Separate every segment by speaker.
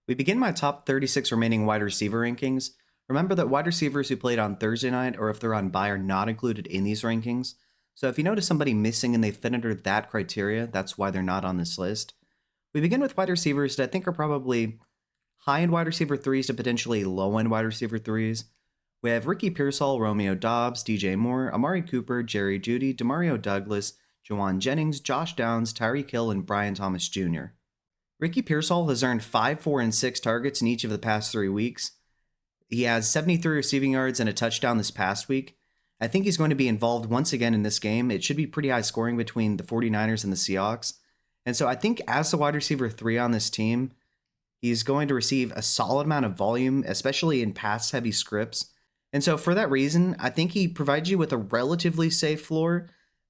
Speaker 1: We begin my top 36 remaining wide receiver rankings. Remember that wide receivers who played on Thursday night or if they're on bye are not included in these rankings. So if you notice somebody missing and they fit under that criteria, that's why they're not on this list. We begin with wide receivers that I think are probably high end wide receiver threes to potentially low end wide receiver threes. We have Ricky Pearsall, Romeo Dobbs, DJ Moore, Amari Cooper, Jerry Jeudy, Demario Douglas, Jawan Jennings, Josh Downs, Tyreek Hill, and Brian Thomas Jr. Ricky Pearsall has earned 5, 4, and 6 targets in each of the past 3 weeks. He has 73 receiving yards and a touchdown this past week. I think he's going to be involved once again in this game. It should be pretty high scoring between the 49ers and the Seahawks. And so I think as the wide receiver 3 on this team, he's going to receive a solid amount of volume, especially in pass heavy scripts. And so for that reason, I think he provides you with a relatively safe floor,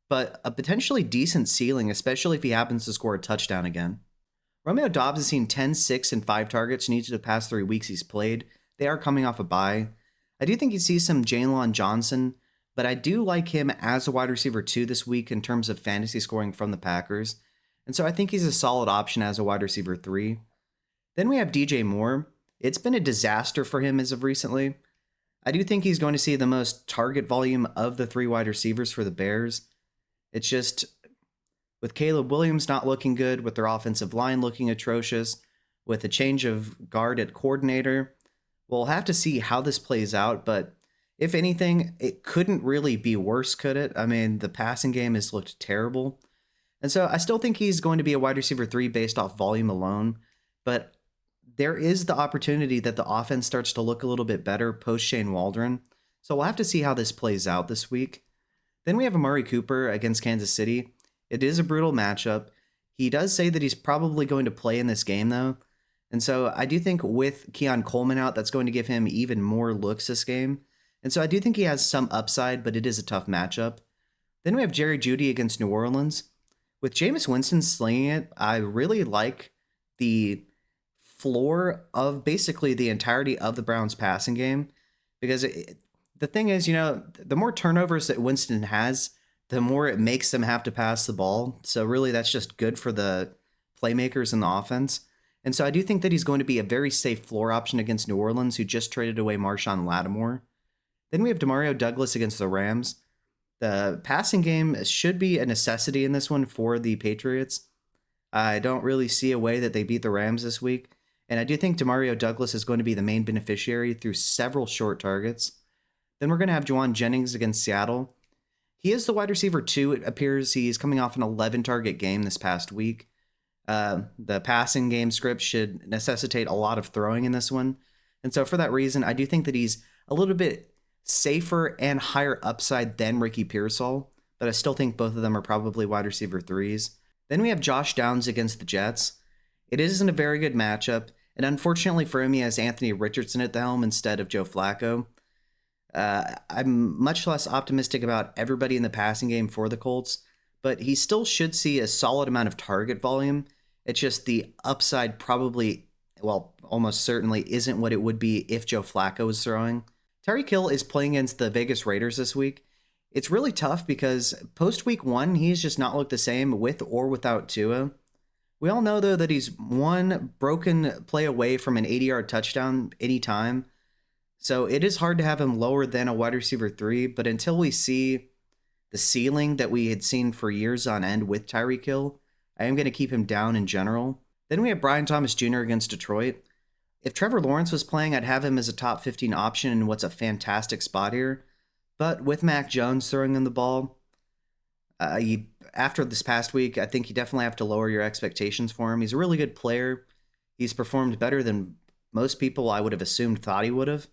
Speaker 1: but a potentially decent ceiling, especially if he happens to score a touchdown again. Romeo Dobbs has seen 10, 6, and 5 targets in each of the past 3 weeks he's played. They are coming off a bye. I do think you see some Jaylon Johnson, but I do like him as a wide receiver 2 this week in terms of fantasy scoring from the Packers. And so I think he's a solid option as a wide receiver 3. Then we have DJ Moore. It's been a disaster for him as of recently. I do think he's going to see the most target volume of the 3 wide receivers for the Bears. It's just with Caleb Williams not looking good, with their offensive line looking atrocious, with a change of guard at coordinator, we'll have to see how this plays out. But if anything, it couldn't really be worse, could it? I mean, the passing game has looked terrible. And so I still think he's going to be a wide receiver 3 based off volume alone. But there is the opportunity that the offense starts to look a little bit better post Shane Waldron. So we'll have to see how this plays out this week. Then we have Amari Cooper against Kansas City. It is a brutal matchup. He does say that he's probably going to play in this game, though. And so I do think with Keon Coleman out, that's going to give him even more looks this game. And so I do think he has some upside, but it is a tough matchup. Then we have Jerry Jeudy against New Orleans. With Jameis Winston slinging it, I really like the floor of basically the entirety of the Browns passing game. Because the thing is, the more turnovers that Winston has, the more it makes them have to pass the ball. So really, that's just good for the playmakers in the offense. And so I do think that he's going to be a very safe floor option against New Orleans, who just traded away Marshawn Lattimore. Then we have Demario Douglas against the Rams. The passing game should be a necessity in this one for the Patriots. I don't really see a way that they beat the Rams this week. And I do think Demario Douglas is going to be the main beneficiary through several short targets. Then we're going to have Jawan Jennings against Seattle. He is the wide receiver 2. It appears he's coming off an 11 target game this past week. The passing game script should necessitate a lot of throwing in this one. And so for that reason, I do think that he's a little bit safer and higher upside than Ricky Pearsall, but I still think both of them are probably wide receiver 3s. Then we have Josh Downs against the Jets. It isn't a very good matchup, and unfortunately for him, he has Anthony Richardson at the helm instead of Joe Flacco. I'm much less optimistic about everybody in the passing game for the Colts, but he still should see a solid amount of target volume. It's just the upside probably, well, almost certainly isn't what it would be if Joe Flacco was throwing. Tyreek Hill is playing against the Vegas Raiders this week. It's really tough because post week 1, he's just not looked the same with or without Tua. We all know, though, that he's one broken play away from an 80-yard touchdown anytime. So it is hard to have him lower than a wide receiver 3, but until we see the ceiling that we had seen for years on end with Tyreek Hill, I am going to keep him down in general. Then we have Brian Thomas Jr. against Detroit. If Trevor Lawrence was playing, I'd have him as a top 15 option in what's a fantastic spot here. But with Mac Jones throwing him the ball, after this past week, I think you definitely have to lower your expectations for him. He's a really good player. He's performed better than most people I would have assumed thought he would have.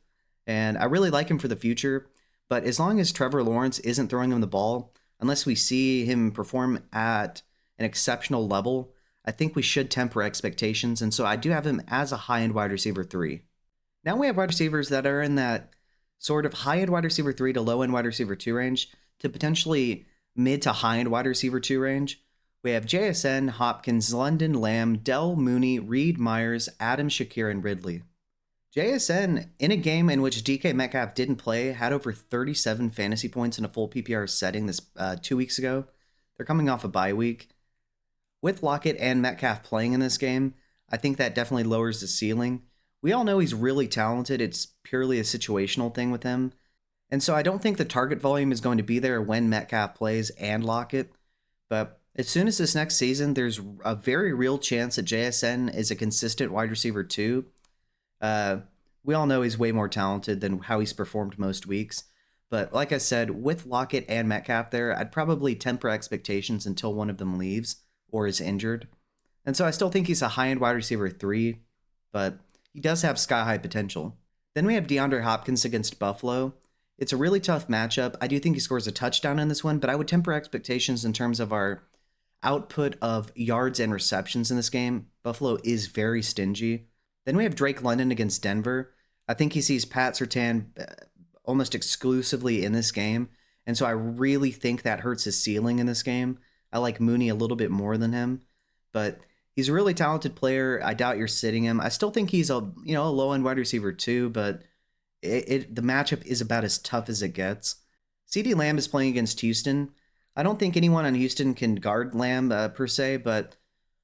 Speaker 1: And I really like him for the future. But as long as Trevor Lawrence isn't throwing him the ball, unless we see him perform at an exceptional level, I think we should temper expectations. And so I do have him as a high-end wide receiver 3. Now we have wide receivers that are in that sort of high-end wide receiver 3 to low-end wide receiver 2 range to potentially mid to high-end wide receiver 2 range. We have JSN, Hopkins, London, Lamb, Dell, Mooney, Reed, Myers, Adams, Shakir, and Ridley. JSN, in a game in which DK Metcalf didn't play, had over 37 fantasy points in a full PPR setting this 2 weeks ago. They're coming off a bye week. With Lockett and Metcalf playing in this game, I think that definitely lowers the ceiling. We all know he's really talented. It's purely a situational thing with him. And so I don't think the target volume is going to be there when Metcalf plays and Lockett. But as soon as this next season, there's a very real chance that JSN is a consistent wide receiver too. We all know he's way more talented than how he's performed most weeks. But like I said, with Lockett and Metcalf there, I'd probably temper expectations until one of them leaves or is injured. And so I still think he's a high-end wide receiver 3, but he does have sky-high potential. Then we have DeAndre Hopkins against Buffalo. It's a really tough matchup. I do think he scores a touchdown in this one, but I would temper expectations in terms of our output of yards and receptions in this game. Buffalo is very stingy. Then we have Drake London against Denver. I think he sees Pat Surtain almost exclusively in this game, and so I really think that hurts his ceiling in this game. I like Mooney a little bit more than him, but he's a really talented player. I doubt you're sitting him. I still think he's a low-end wide receiver too, but the matchup is about as tough as it gets. CeeDee Lamb is playing against Houston. I don't think anyone on Houston can guard Lamb per se, but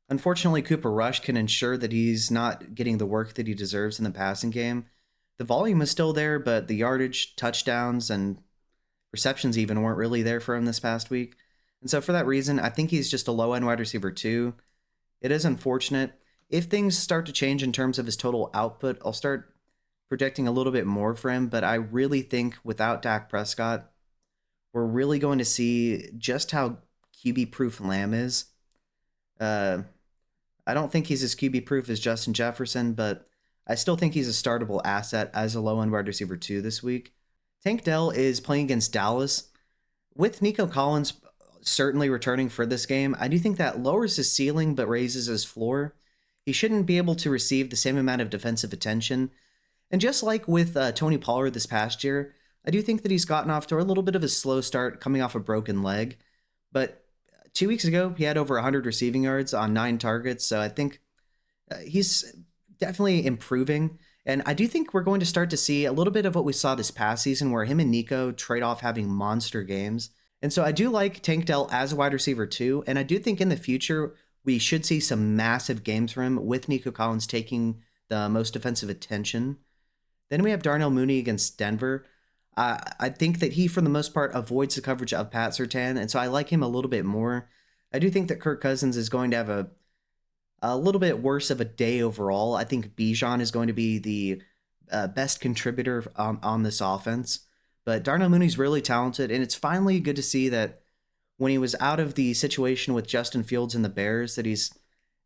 Speaker 1: unfortunately Cooper Rush can ensure that he's not getting the work that he deserves in the passing game. The volume is still there, but the yardage, touchdowns, and receptions even weren't really there for him this past week. And so for that reason, I think he's just a low-end wide receiver too. It is unfortunate. If things start to change in terms of his total output, I'll start projecting a little bit more for him, but I really think without Dak Prescott, we're really going to see just how QB-proof Lamb is. I don't think he's as QB-proof as Justin Jefferson, but I still think he's a startable asset as a low-end wide receiver 2 this week. Tank Dell is playing against Dallas. With Nico Collins certainly returning for this game, I do think that lowers his ceiling but raises his floor. He shouldn't be able to receive the same amount of defensive attention. And just like with Tony Pollard this past year, I do think that he's gotten off to a little bit of a slow start coming off a broken leg. But 2 weeks ago, he had over 100 receiving yards on 9 targets. So I think he's definitely improving. And I do think we're going to start to see a little bit of what we saw this past season where him and Nico trade off having monster games. And so I do like Tank Dell as a wide receiver too. And I do think in the future, we should see some massive games from him with Nico Collins taking the most defensive attention. Then we have Darnell Mooney against Denver. I think that he, for the most part, avoids the coverage of Pat Surtain, and so I like him a little bit more. I do think that Kirk Cousins is going to have a little bit worse of a day overall. I think Bijan is going to be the best contributor on this offense. But Darnell Mooney's really talented, and it's finally good to see that when he was out of the situation with Justin Fields and the Bears, that he's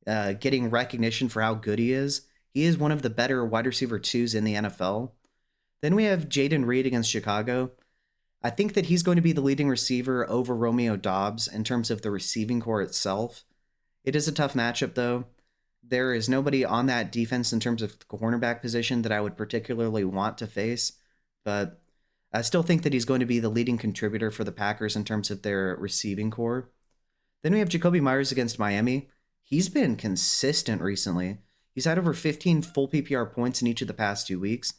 Speaker 1: getting recognition for how good he is. He is one of the better wide receiver 2s in the NFL. Then we have Jaden Reed against Chicago. I think that he's going to be the leading receiver over Romeo Doubs in terms of the receiving core itself. It is a tough matchup, though. There is nobody on that defense in terms of the cornerback position that I would particularly want to face, but I still think that he's going to be the leading contributor for the Packers in terms of their receiving core. Then we have Jacoby Myers against Miami. He's been consistent recently. He's had over 15 full PPR points in each of the past 2 weeks.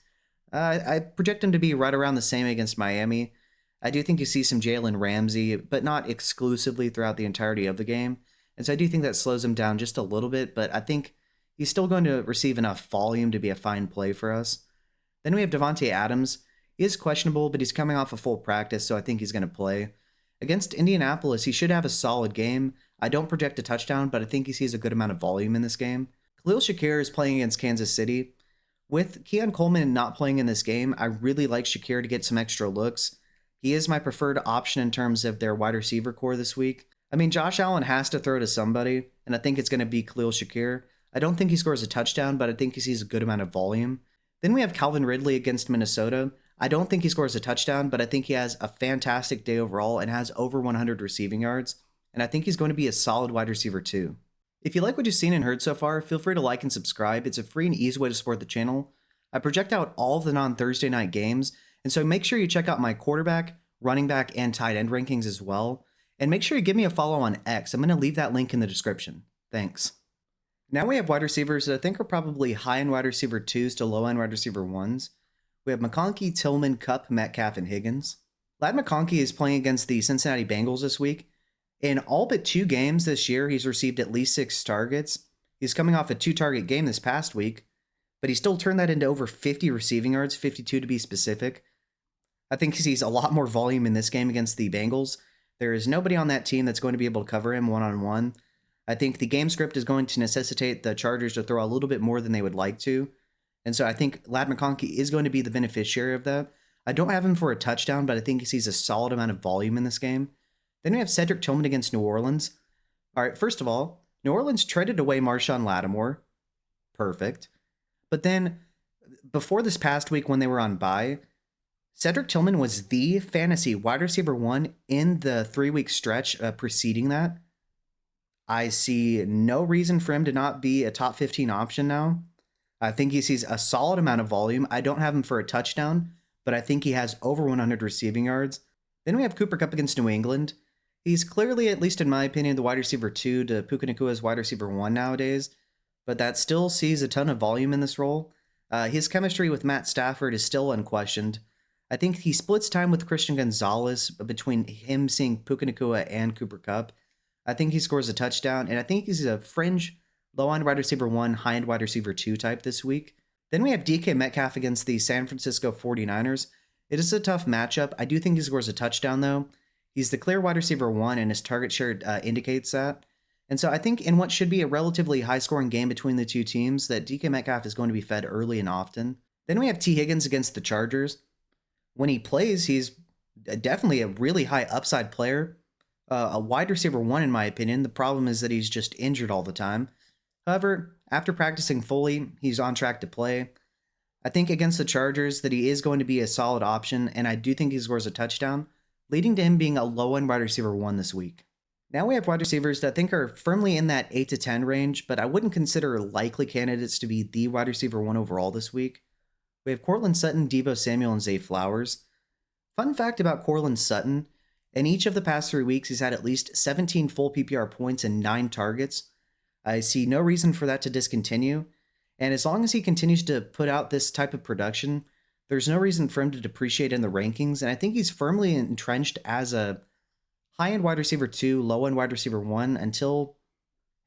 Speaker 1: I project him to be right around the same against Miami. I do think you see some Jalen Ramsey, but not exclusively throughout the entirety of the game. And so I do think that slows him down just a little bit, but I think he's still going to receive enough volume to be a fine play for us. Then we have Devontae Adams. He is questionable, but he's coming off a full practice, so I think he's going to play. Against Indianapolis, he should have a solid game. I don't project a touchdown, but I think he sees a good amount of volume in this game. Khalil Shakir is playing against Kansas City. With Keon Coleman not playing in this game, I really like Shakir to get some extra looks. He is my preferred option in terms of their wide receiver core this week. I mean, Josh Allen has to throw to somebody, and I think it's going to be Khalil Shakir. I don't think he scores a touchdown, but I think he sees a good amount of volume. Then we have Calvin Ridley against Minnesota. I don't think he scores a touchdown, but I think he has a fantastic day overall and has over 100 receiving yards, and I think he's going to be a solid wide receiver too. If you like what you've seen and heard so far, feel free to like and subscribe. It's a free and easy way to support the channel. I project out all of the non-Thursday night games, and so make sure you check out my quarterback, running back, and tight end rankings as well. And make sure you give me a follow on X. I'm going to leave that link in the description. Thanks. Now we have wide receivers that I think are probably high-end wide receiver 2s to low-end wide receiver 1s. We have McConkey, Tillman, Kupp, Metcalf, and Higgins. Ladd McConkey is playing against the Cincinnati Bengals this week. In all but 2 games this year, he's received at least 6 targets. He's coming off a 2-target game this past week, but he still turned that into over 50 receiving yards, 52 to be specific. I think he sees a lot more volume in this game against the Bengals. There is nobody on that team that's going to be able to cover him one-on-one. I think the game script is going to necessitate the Chargers to throw a little bit more than they would like to. And so I think Ladd McConkey is going to be the beneficiary of that. I don't have him for a touchdown, but I think he sees a solid amount of volume in this game. Then we have Cedric Tillman against New Orleans. All right, first of all, New Orleans traded away Marshawn Lattimore. Perfect. But then before this past week when they were on bye, Cedric Tillman was the fantasy wide receiver 1 in the 3-week stretch preceding that. I see no reason for him to not be a top 15 option now. I think he sees a solid amount of volume. I don't have him for a touchdown, but I think he has over 100 receiving yards. Then we have Cooper Kupp against New England. He's clearly, at least in my opinion, the wide receiver 2 to Puka Nakua's wide receiver 1 nowadays, but that still sees a ton of volume in this role. His chemistry with Matt Stafford is still unquestioned. I think he splits time with Christian Gonzalez between him seeing Puka Nacua and Cooper Kupp. I think he scores a touchdown, and I think he's a fringe low-end wide receiver 1, high-end wide receiver 2 type this week. Then we have DK Metcalf against the San Francisco 49ers. It is a tough matchup. I do think he scores a touchdown, though. He's the clear wide receiver 1, and his target share indicates that. And so I think in what should be a relatively high-scoring game between the two teams, that DK Metcalf is going to be fed early and often. Then we have T. Higgins against the Chargers. When he plays, he's definitely a really high upside player. A wide receiver 1, in my opinion. The problem is that he's just injured all the time. However, after practicing fully, he's on track to play. I think against the Chargers that he is going to be a solid option, and I do think he scores a touchdown, leading to him being a low-end wide receiver 1 this week. Now we have wide receivers that I think are firmly in that 8 to 10 range, but I wouldn't consider likely candidates to be the wide receiver 1 overall this week. We have Courtland Sutton, Deebo Samuel, and Zay Flowers. Fun fact about Courtland Sutton, in each of the past 3 weeks, he's had at least 17 full PPR points and 9 targets. I see no reason for that to discontinue, and as long as he continues to put out this type of production, there's no reason for him to depreciate in the rankings, and I think he's firmly entrenched as a high-end wide receiver 2, low-end wide receiver 1 until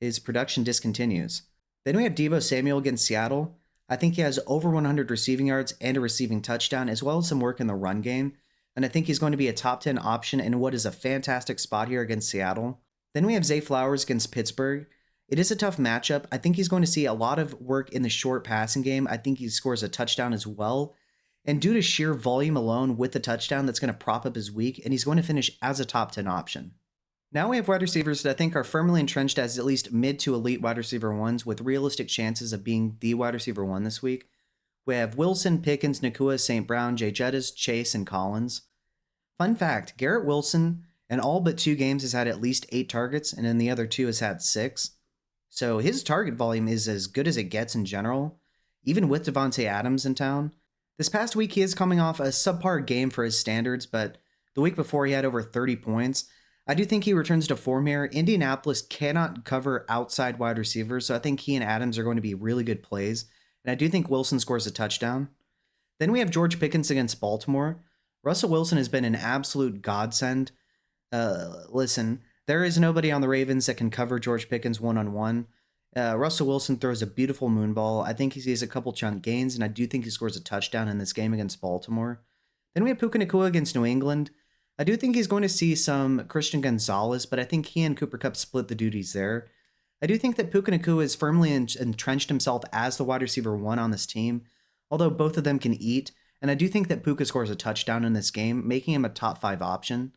Speaker 1: his production discontinues. Then we have Deebo Samuel against Seattle. I think he has over 100 receiving yards and a receiving touchdown, as well as some work in the run game, and I think he's going to be a top 10 option in what is a fantastic spot here against Seattle. Then we have Zay Flowers against Pittsburgh. It is a tough matchup. I think he's going to see a lot of work in the short passing game. I think he scores a touchdown as well. And due to sheer volume alone with the touchdown, that's going to prop up his week, and he's going to finish as a top 10 option. Now we have wide receivers that I think are firmly entrenched as at least mid to elite wide receiver 1s with realistic chances of being the wide receiver 1 this week. We have Wilson, Pickens, Nacua, St. Brown, Jay Jettis, Chase, and Collins. Fun fact, Garrett Wilson in all but 2 games has had at least 8 targets, and in the other 2 has had 6. So his target volume is as good as it gets in general, even with Devontae Adams in town. This past week, he is coming off a subpar game for his standards, but the week before he had over 30 points. I do think he returns to form here. Indianapolis cannot cover outside wide receivers, so I think he and Adams are going to be really good plays, and I do think Wilson scores a touchdown. Then we have George Pickens against Baltimore. Russell Wilson has been an absolute godsend. Listen, there is nobody on the Ravens that can cover George Pickens one-on-one. Russell Wilson throws a beautiful moonball. I think he sees a couple chunk gains, and I do think he scores a touchdown in this game against Baltimore. Then we have Puka Nacua against New England. I do think he's going to see some Christian Gonzalez, but I think he and Cooper Kupp split the duties there. I do think that Puka Nacua is firmly entrenched himself as the wide receiver 1 on this team, although both of them can eat, and I do think that Puka scores a touchdown in this game, making him a top 5 option.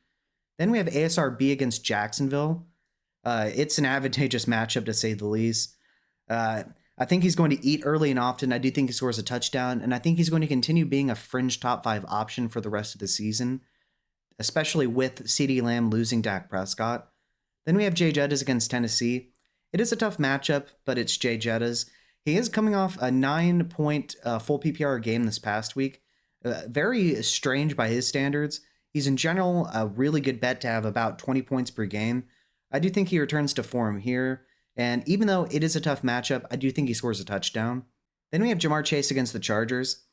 Speaker 1: Then we have ASRB against Jacksonville. It's an advantageous matchup to say the least. I think he's going to eat early and often. I do think he scores a touchdown, and I think he's going to continue being a fringe top 5 option for the rest of the season, especially with CeeDee Lamb losing Dak Prescott. Then we have Jay Jettis against Tennessee. It is a tough matchup, but it's Jay Jettis. He is coming off a 9-point full PPR game this past week. Very strange by his standards. He's in general a really good bet to have about 20 points per game. I do think he returns to form here, and even though it is a tough matchup, I do think he scores a touchdown. Then we have Jamar Chase against the Chargers.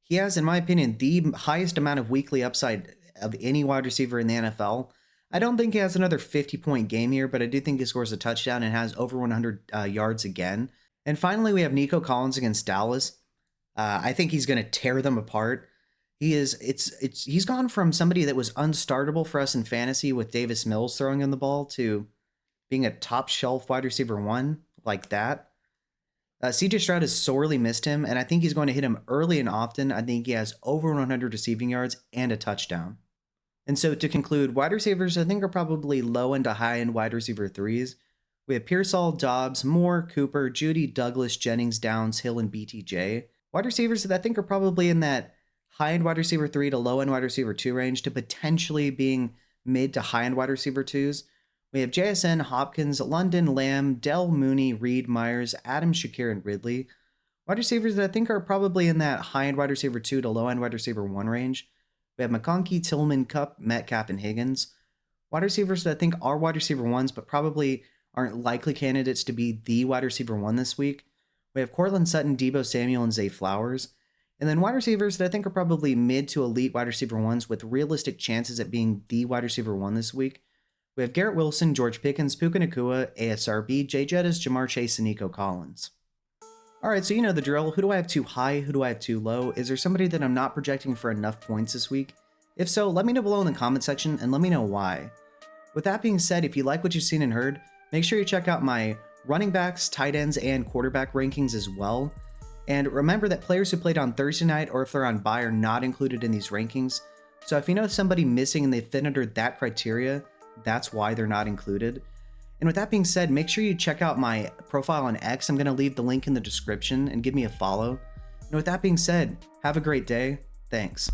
Speaker 1: He has, in my opinion, the highest amount of weekly upside of any wide receiver in the NFL. I don't think he has another 50-point game here, but I do think he scores a touchdown and has over 100 yards again. And finally, we have Nico Collins against Dallas. I think he's going to tear them apart. He's gone from somebody that was unstartable for us in fantasy with Davis Mills throwing in the ball to being a top shelf wide receiver one like that. CJ Stroud has sorely missed him, and I think he's going to hit him early and often. I think he has over 100 receiving yards and a touchdown. And so to conclude, wide receivers I think are probably low end to high end wide receiver threes. We have Pearsall, Dobbs, Moore, Cooper, Judy, Douglas, Jennings, Downs, Hill, and BTJ. Wide receivers that I think are probably in that high end wide receiver 3 to low end wide receiver 2 range to potentially being mid to high end wide receiver 2s. We have JSN, Hopkins, London, Lamb, Dell, Mooney, Reed, Myers, Adams, Shakir, and Ridley. Wide receivers that I think are probably in that high-end wide receiver 2 to low-end wide receiver 1 range. We have McConkey, Tillman, Kupp, Metcalf, and Higgins. Wide receivers that I think are wide receiver 1s, but probably aren't likely candidates to be the wide receiver 1 this week. We have Cortland Sutton, Deebo Samuel, and Zay Flowers. And then wide receivers that I think are probably mid to elite wide receiver 1s with realistic chances at being the wide receiver 1 this week. We have Garrett Wilson, George Pickens, Puka Nacua, ASRB, Jay Jettis, Jamar Chase, and Nico Collins. All right, so you know the drill. Who do I have too high? Who do I have too low? Is there somebody that I'm not projecting for enough points this week? If so, let me know below in the comment section and let me know why. With that being said, if you like what you've seen and heard, make sure you check out my running backs, tight ends, and quarterback rankings as well. And remember that players who played on Thursday night or if they're on bye are not included in these rankings. So if you know somebody missing and they fit under that criteria, that's why they're not included. And with that being said, make sure you check out my profile on X. I'm going to leave the link in the description and give me a follow. And with that being said, have a great day. Thanks.